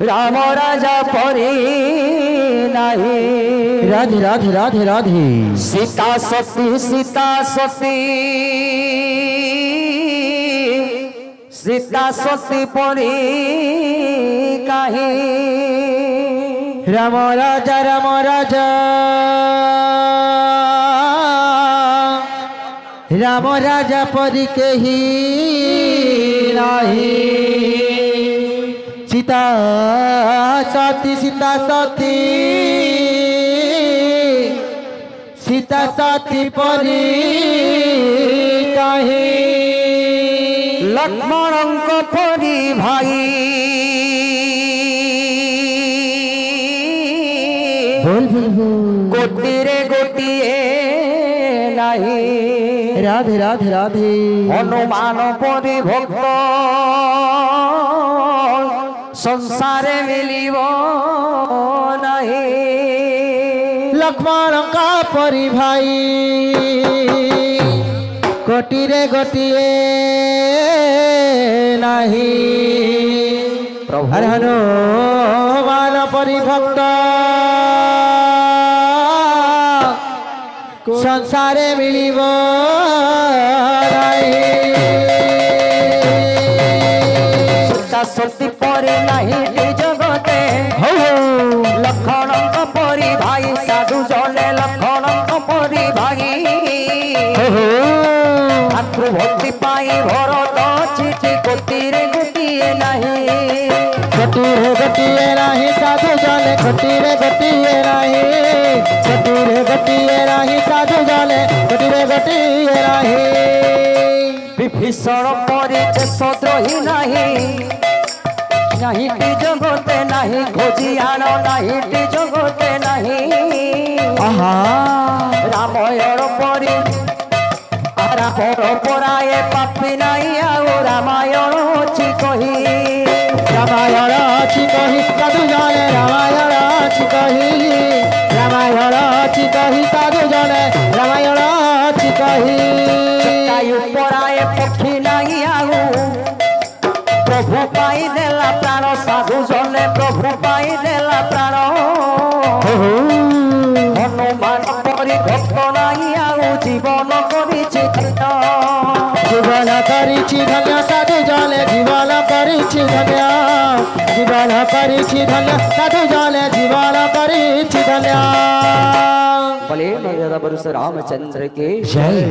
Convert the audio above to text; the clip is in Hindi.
राम राजा परी नहीं। राधे राधे राधे राधे। सीता सती सीता सती सीता सती परी कहीं। राम राजा राम राजा परी केही नाही। सीता सती सीता सती सीता सती परी कहीं। लक्ष्मण को परी भाई बोल बोल बोल। गोटीरे गोटिए नहीं। राधे राधे राधे। हनुमान परी भक्त संसारे मिलिब नहीं। लक्ष्मण का परी भाई गोटीरे गोटिए नहीं। हनुमान परी भक्त संसारे मिलिब नहीं। सीता सती परी नहीं जगते लक्षण परी भाई साधु जले लक्षण परी भाई। मातृभक्ति पाई भरत चिठी गोटीरे गोटिए नहीं। गोटीरे गोटिए नहीं साधु जले गोटीरे गोटिए नहीं। गोटीरे गोटिए नहीं साधु जले गोटीरे गोटिए नहीं। विभीषण परी देशद्रोही नहीं। नहीं जगते नहीं खोजी आण नहीं जगते नहीं। रामायण परी रावण पराए पापी नहीं आउ रामायण अच्छी कही। रामायण अच्छी कही साधु जले रामायण अच्छी कही। रामायण अच्छी कही साधु जले रामायण अच्छी कही। जटायु पराए पक्षी नहीं आउ प्रभु पाई देला प्राण साधु जले प्रभु पाई देला प्राण। हनुमान परी भक्त नहीं आउ जीवन करिछि धन्य। जीवन करिछि धन्य साधु जले जीवन करिछि धन्य। जीवन करिछि धन्य साधु जले जीवन करिछि धन्य। बोले मर्यादा पुरुष रामचंद्र के जय।